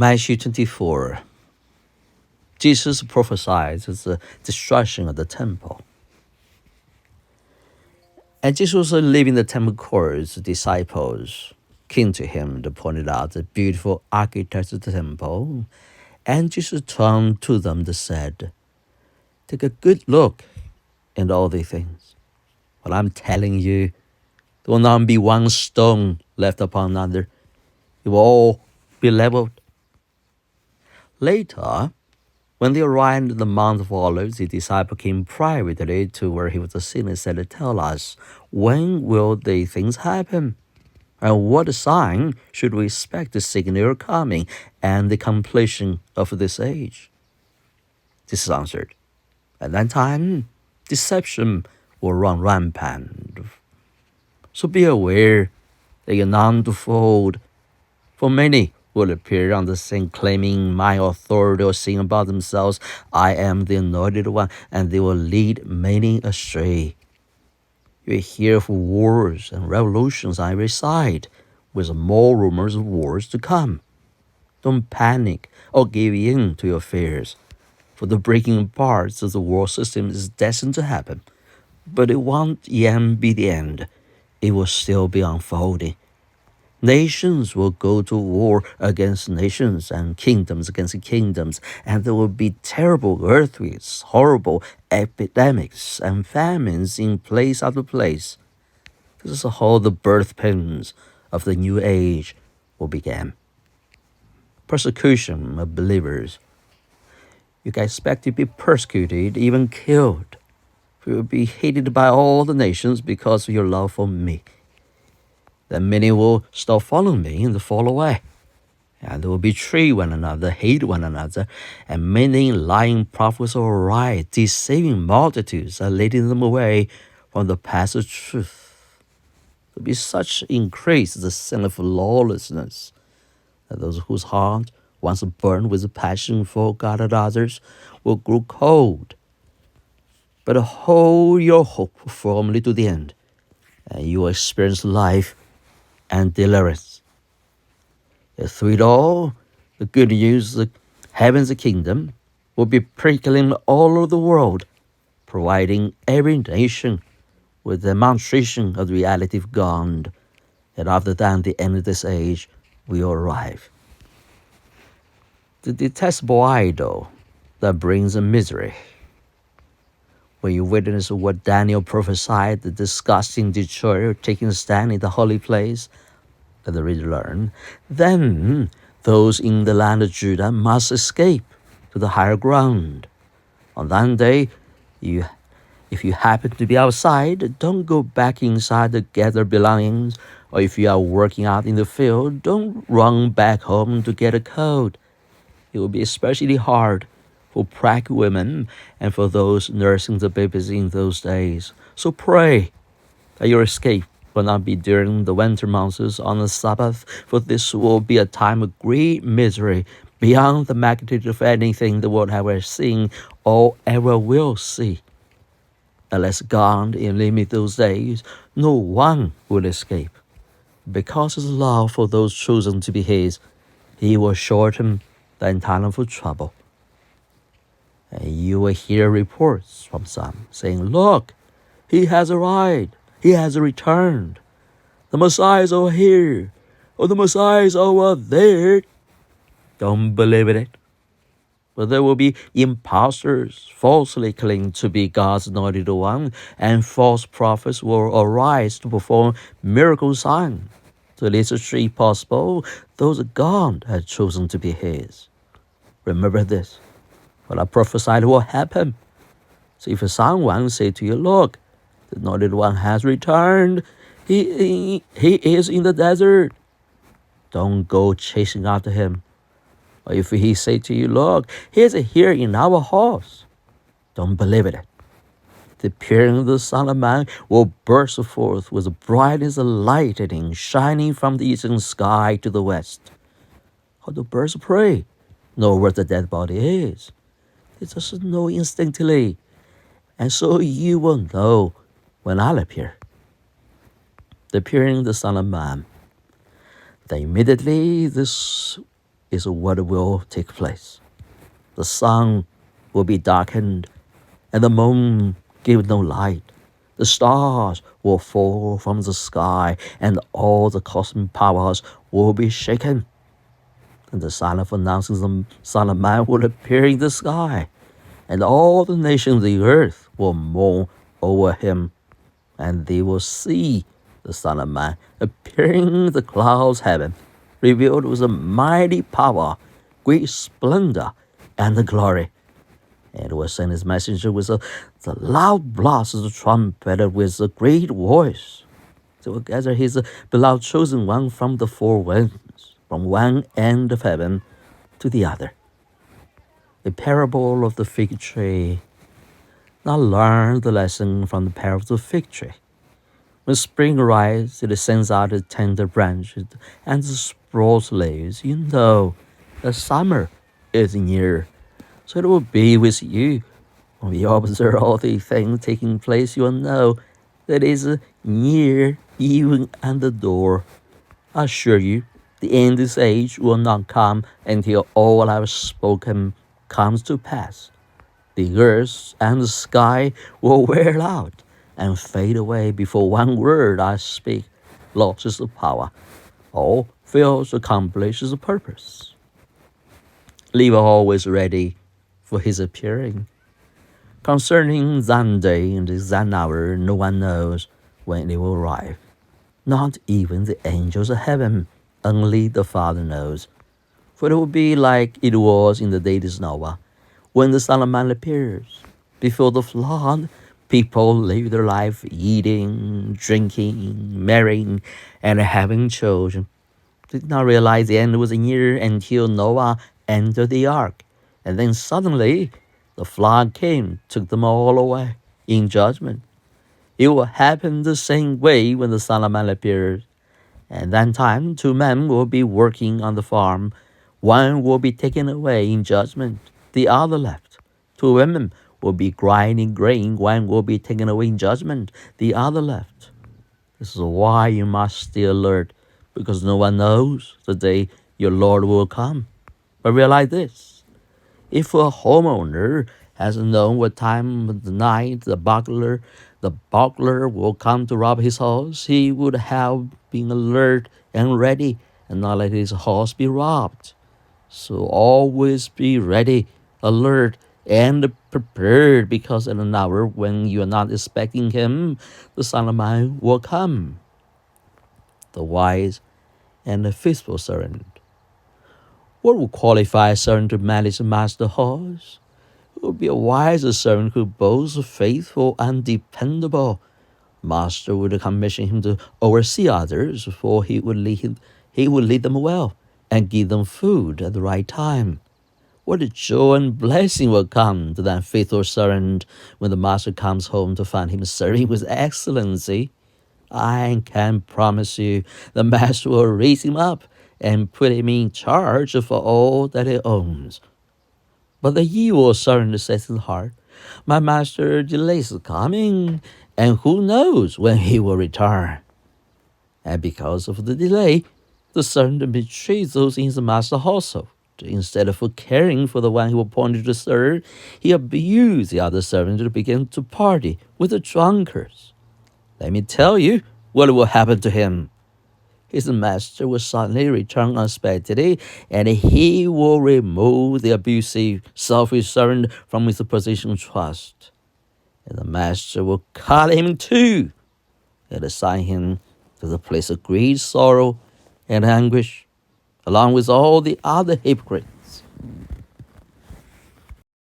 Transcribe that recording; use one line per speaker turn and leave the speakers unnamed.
Matthew 24. Jesus prophesies the destruction of the temple. And Jesus was leaving the temple courts. The disciples came to him to point out the beautiful architecture of the temple. And Jesus turned to them and said, "Take a good look into all these things. What I'm telling you, there will not be one stone left upon another. It will all be leveled." Later, when they arrived at the Mount of Olives, the disciple came privately to where he was sitting and said, "Tell us, when will these things happen? And what sign should we expect to signal your coming and the completion of this age?" Jesus answered, "At that time, deception will run rampant. So be aware that you're not fooled. For many will appear on the scene claiming my authority or saying about themselves, 'I am the anointed one,' and they will lead many astray. You hear of wars and revolutions on every side, with more rumors of wars to come. Don't panic or give in to your fears, for the breaking apart of the world system is destined to happen. But it won't yet be the end. It will still be unfolding. Nations will go to war against nations and kingdoms against kingdoms, and there will be terrible earthquakes, horrible epidemics, and famines in place after place. This is how the birth pains of the new age will begin. Persecution of believers. You can expect to be persecuted, even killed. You will be hated by all the nations because of your love for me. Then many will stop following me and fall away. And they will betray one another, hate one another, and many lying prophets will arise, deceiving multitudes and leading them away from the path of truth. There will be such increase in the sin of lawlessness that those whose heart once burned with a passion for God and others will grow cold. But hold your hope firmly to the end, and you will experience life and deliverance. Through it all, the good news of heaven's kingdom will be proclaimed all over the world, providing every nation with the demonstration of the reality of God. And after that, the end of this age will arrive. The detestable idol that brings misery. When you witness what Daniel prophesied, the disgusting destroyer taking a stand in the holy place, let the reader learn, then those in the land of Judah must escape to the higher ground. On that day, if you happen to be outside, don't go back inside to gather belongings, or if you are working out in the field, don't run back home to get a coat. It will be especially hard for pregnant women and for those nursing the babies in those days. So pray that your escape will not be during the winter months on the Sabbath, for this will be a time of great misery beyond the magnitude of anything the world has ever seen or ever will see. Unless God limit those days, no one will escape. Because of his love for those chosen to be his, he will shorten the time for trouble. And you will hear reports from some saying, "Look, he has arrived. He has returned. The Messiah is over here, or the Messiah is over there." Don't believe it. But there will be impostors falsely claiming to be God's anointed one, and false prophets will arise to perform miracle signs to illustrate possible those God has chosen to be his. Remember this. What I prophesied will happen. So if someone say to you, "Look, the anointed one has returned. He is in the desert," don't go chasing after him. Or if he say to you, "Look, he is here in our house," don't believe it. The appearing of the Son of Man will burst forth with the brightness of lightning shining from the eastern sky to the west. How do birds pray? Know where the dead body is. They just know instinctively. And so you will know when I'll appear. The appearing of the Son of Man. Then immediately this is what will take place. The sun will be darkened, and the moon give no light. The stars will fall from the sky, and all the cosmic powers will be shaken. And the sign of announcing the Son of Man will appear in the sky, and all the nations of the earth will mourn over him, and they will see the Son of Man appearing in the clouds of heaven, revealed with a mighty power, great splendor, and glory. And will send his messenger with the loud blast of the trumpet with a great voice. They will gather his beloved chosen one from the four winds, from one end of heaven to the other. The parable of the fig tree. Now learn the lesson from the parable of the fig tree. When spring arrives, it sends out its tender branches and the sprouts leaves. You know that summer is near. So it will be with you. When you observe all the things taking place, you will know that it is near, even at the door. I assure you, the end of this age will not come until all I have spoken comes to pass. The earth and the sky will wear out and fade away before one word I speak loses the power or fails to accomplish the purpose. Live always ready for his appearing. Concerning that day and that hour, no one knows when it will arrive. Not even the angels of heaven, only the Father knows. For it will be like it was in the days of Noah, when the Son of Man appears. Before the flood, people live their life eating, drinking, marrying, and having children. They did not realize the end was near until Noah entered the ark. And then suddenly, the flood came, took them all away in judgment. It will happen the same way when the Son of Man appears. And that time, 2 men will be working on the farm. One will be taken away in judgment, the other left. 2 women will be grinding grain. One will be taken away in judgment, the other left. This is why you must stay alert, because no one knows the day your Lord will come. But realize this. If a homeowner has known what time of the night the burglar will come to rob his house, he would have been alert and ready and not let his house be robbed. So always be ready, alert, and prepared, because in an hour when you are not expecting him, the Son of Man will come. The wise and the faithful servant. What would qualify a servant to manage a master's house? It would be a wiser servant who both faithful and dependable. Master would commission him to oversee others, for he would lead them well and give them food at the right time. What a joy and blessing will come to that faithful servant when the master comes home to find him serving with excellency. I can promise you the master will raise him up and put him in charge of all that he owns. But the evil servant says in his heart, my master delays coming, and who knows when he will return. And because of the delay, the servant betrays those in his master's household. Instead of caring for the one he appointed to serve, he abused the other servant to begin to party with the drunkards. Let me tell you what will happen to him. His master will suddenly return unexpectedly, and he will remove the abusive, selfish servant from his position of trust. And the master will cut him in two and assign him to the place of great sorrow and anguish, along with all the other hypocrites.